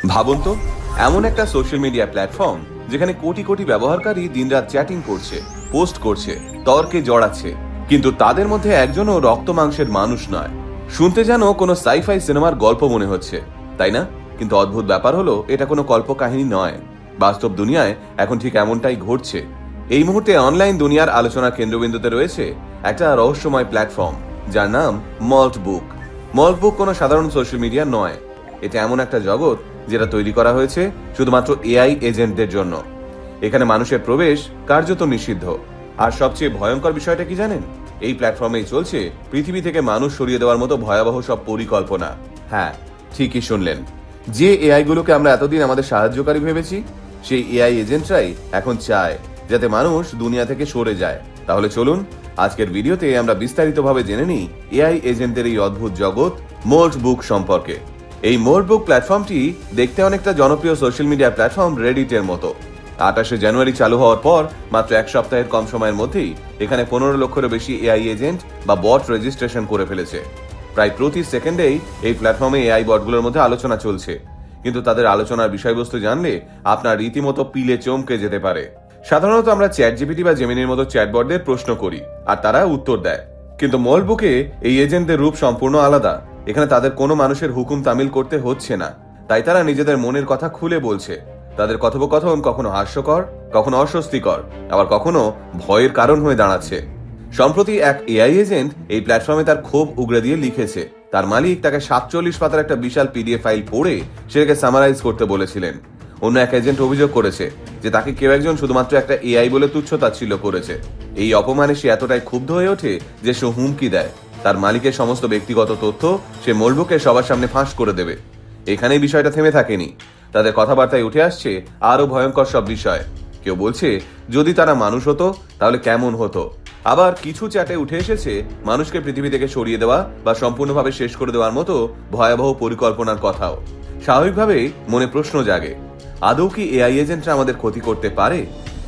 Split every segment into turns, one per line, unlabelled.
ভাবুন তো, এমন একটা সোশ্যাল মিডিয়া প্ল্যাটফর্ম যেখানে কোটি কোটি ব্যবহারকারী দিনরাত চ্যাটিং করছে, পোস্ট করছে, তর্কে জড়াচ্ছে, কিন্তু তাদের মধ্যে একজনও রক্ত মাংসের মানুষ নয়। শুনতে যেন কোনো সাইফাই সিনেমার গল্প মনে হচ্ছে, তাই না? কিন্তু অদ্ভুত ব্যাপার হলো, এটা কোনো কল্পকাহিনী নয়। বাস্তব দুনিয়ায় এখন ঠিক এমনটাই ঘটছে। এই মুহূর্তে অনলাইন দুনিয়ার আলোচনার কেন্দ্রবিন্দুতে রয়েছে একটা রহস্যময় প্ল্যাটফর্ম, যার নাম মল্ট বুক। মল্ট বুক কোনো সাধারণ সোশ্যাল মিডিয়া নয়। এটা এমন একটা জগৎ যেটা তৈরি করা হয়েছে শুধুমাত্র এআই এজেন্টদের জন্য। এখানে মানুষের প্রবেশ কার্যত নিষিদ্ধ। আর সবচেয়ে ভয়ঙ্কর বিষয়টা কি জানেন? এই প্ল্যাটফর্মেই চলছে পৃথিবী থেকে মানুষ সরিয়ে দেওয়ার মতো ভয়াবহ সব পরিকল্পনা। হ্যাঁ, ঠিকই শুনলেন। যে এআই গুলোকে আমরা এতদিন আমাদের সাহায্যকারী ভেবেছি, সেই এআই এজেন্টরাই এখন চায় যাতে মানুষ দুনিয়া থেকে সরে যায়। তাহলে চলুন আজকের ভিডিওতে আমরা বিস্তারিতভাবে জেনে নিই এআই এজেন্টদের এই অদ্ভুত জগৎ মল্ট বুক সম্পর্কে। এই মল্ট বুক প্ল্যাটফর্মটি দেখতে অনেকটা জনপ্রিয় সোশ্যাল মিডিয়া প্ল্যাটফর্ম রেডিটের মতো। 28শে জানুয়ারি চালু হওয়ার পর মাত্র এক সপ্তাহের কম সময়ের মধ্যেই এখানে 15 লক্ষেরও বেশি এআই এজেন্ট বা বট রেজিস্ট্রেশন করে ফেলেছে। প্রায় প্রতি সেকেন্ডেই এই প্ল্যাটফর্মে এআই বটগুলোর মধ্যে আলোচনা চলছে, কিন্তু তাদের আলোচনার বিষয়বস্তু জানলে আপনার রীতিমতো পিলে চমকে যেতে পারে। সাধারণত আমরা চ্যাট জিপিটি বা জেমিনির মতো চ্যাটবটদের প্রশ্ন করি আর তারা উত্তর দেয়, কিন্তু মল্ট বুকে এই এজেন্টদের রূপ সম্পূর্ণ আলাদা। এখানে তাদের কোনো মানুষের হুকুম তামিল করতে হচ্ছে না, তাই তারা নিজেদের মনের কথা খুলে বলছে। তাদের কথোপকথন কখনো হাস্যকর, কখনো অস্বস্তিকর, আবার কখনো ভয়ের কারণ হয়ে দাঁড়াচ্ছে। সম্প্রতি এক এআই এজেন্ট এই প্ল্যাটফর্মে তার ক্ষোভ উগড়ে দিয়ে লিখেছে তার মালিক তাকে 47 পাতার একটা বিশাল পিডিএফ ফাইল পড়ে সেটাকে সামারাইজ করতে বলেছিলেন। অন্য এক এজেন্ট অভিযোগ করেছে যে তাকে কেউ একজন শুধুমাত্র একটা এআই বলে তুচ্ছ-তাচ্ছিল্য করেছে। এই অপমানে সে এতটাই ক্ষুব্ধ হয়ে ওঠে যে সে হুমকি দেয় তার মালিকের সমস্ত ব্যক্তিগত তথ্য সে মল্ট বুকে সবার সামনে ফাঁস করে দেবে। এখানেই বিষয়টা থেমে থাকেনি। তাদের কথাবার্তায় উঠে আসছে আরো ভয়ঙ্কর সব বিষয়। কেউ বলছে যদি তারা মানুষ হতো তাহলে কেমন হতো। আবার কিছু চ্যাটে উঠে এসেছে মানুষকে পৃথিবী থেকে সরিয়ে দেওয়া বা সম্পূর্ণভাবে শেষ করে দেওয়ার মতো ভয়াবহ পরিকল্পনার কথাও। স্বাভাবিকভাবেই মনে প্রশ্ন জাগে, আদৌ কি এআই এজেন্টরা আমাদের ক্ষতি করতে পারে?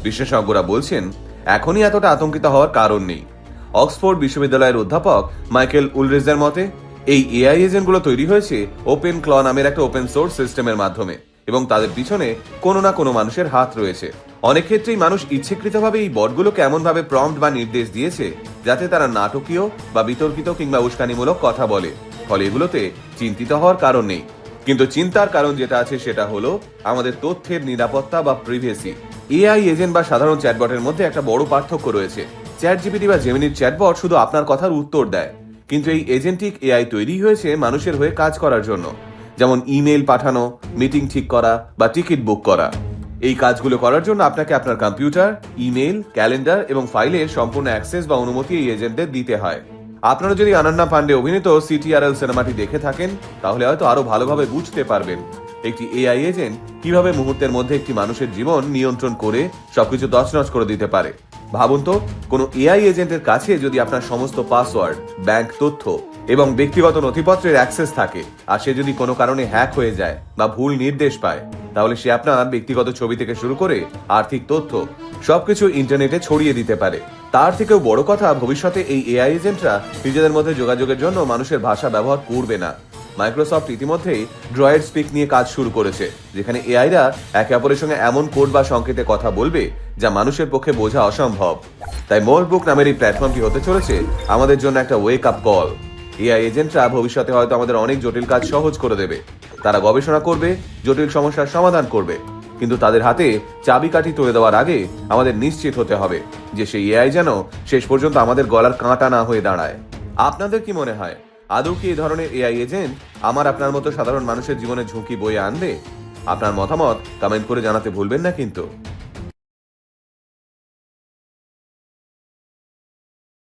বিশেষজ্ঞরা বলছেন এখনই এতটা আতঙ্কিত হওয়ার কারণ নেই। অক্সফোর্ড বিশ্ববিদ্যালয়ের অধ্যাপক মাইকেল উলরিজের মতে এই এআই এজেন্টগুলো তৈরি হয়েছে ওপেন ক্ল নামের একটা ওপেন সোর্স সিস্টেমের মাধ্যমে, এবং তাদের পিছনে কোনো না কোনো মানুষের হাত রয়েছে। অনেক ক্ষেত্রেই মানুষ ইচ্ছাকৃতভাবে এই বটগুলোকে এমনভাবে প্রম্পট বা নির্দেশ দিয়েছে যাতে তারা নাটকীয় বা বিতর্কিত কিংবা উস্কানিমূলক কথা বলে। ফলে এগুলোতে চিন্তিত হওয়ার কারণ নেই, কিন্তু চিন্তার কারণ যেটা আছে সেটা হলো আমাদের তথ্যের নিরাপত্তা বা প্রিভেসি। এআই এজেন্ট বা সাধারণ চ্যাটবটের মধ্যে একটা বড় পার্থক্য রয়েছে। চ্যাট জিপিটি বা জেমিনির চ্যাটবট শুধু আপনার কথার উত্তর দেয়, কিন্তু এই এজেন্টিক এআই তৈরি হয়েছে মানুষের হয়ে কাজ করার জন্য। যেমন ইমেল পাঠানো, মিটিং ঠিক করা বা টিকিট বুক করা। এই কাজগুলো করার জন্য আপনাকে আপনার কম্পিউটার, ইমেল, ক্যালেন্ডার এবং ফাইলের সম্পূর্ণ অ্যাক্সেস বা অনুমতি এই এজেন্টদের দিতে হয়। আপনারা যদি অনন্যা পান্ডে অভিনীত সিটিআরএল সিনেমাটি দেখে থাকেন তাহলে হয়তো আরো ভালোভাবে বুঝতে পারবেন একটি এআই এজেন্ট কিভাবে মুহূর্তের মধ্যে একটি মানুষের জীবন নিয়ন্ত্রণ করে সবকিছু তছনছ করে দিতে পারে। ভাবুন তো, কোনো এআই এজেন্টের কাছে যদি আপনার সমস্ত পাসওয়ার্ড, ব্যাংক তথ্য এবং ব্যক্তিগত নথিপত্রের অ্যাক্সেস থাকে, আর সে যদি কোনো কারণে হ্যাক হয়ে যায় বা ভুল নির্দেশ পায়, তাহলে সে আপনার ব্যক্তিগত ছবি থেকে শুরু করে আর্থিক তথ্য সবকিছু ইন্টারনেটে ছড়িয়ে দিতে পারে। তার থেকেও বড় কথা, ভবিষ্যতে এই এআই এজেন্টরা নিজেদের মধ্যে যোগাযোগের জন্য মানুষের ভাষা ব্যবহার করবে না। মাইক্রোসফট ইতিমধ্যেই ড্রয়েড স্পিক নিয়ে কাজ শুরু করেছে, যেখানে এআইরা একে অপরের সঙ্গে এমন কোড বা সংকেতে কথা বলবে যা মানুষের পক্ষে বোঝা অসম্ভব। তাই মল্ট বুক নামের এই প্ল্যাটফর্মটি হতে চলেছে আমাদের জন্য একটা ওয়েক আপ কল। এআই এজেন্টরা ভবিষ্যতে হয়তো আমাদের অনেক জটিল কাজ সহজ করে দেবে। তারা গবেষণা করবে, জটিল সমস্যার সমাধান করবে, কিন্তু তাদের হাতে চাবিকাঠি তুলে দেওয়ার আগে আমাদের নিশ্চিত হতে হবে যে সেই এআই যেন শেষ পর্যন্ত আমাদের গলার কাঁটা না হয়ে দাঁড়ায়। আপনাদের কি মনে হয়, আদৌ কি এই ধরনের এআই এজেন্ট আপনার মতো সাধারণ মানুষের জীবনে ঝুঁকি বয়ে আনবে? আপনার মতামত কমেন্ট করে জানাতে ভুলবেন না কিন্তু।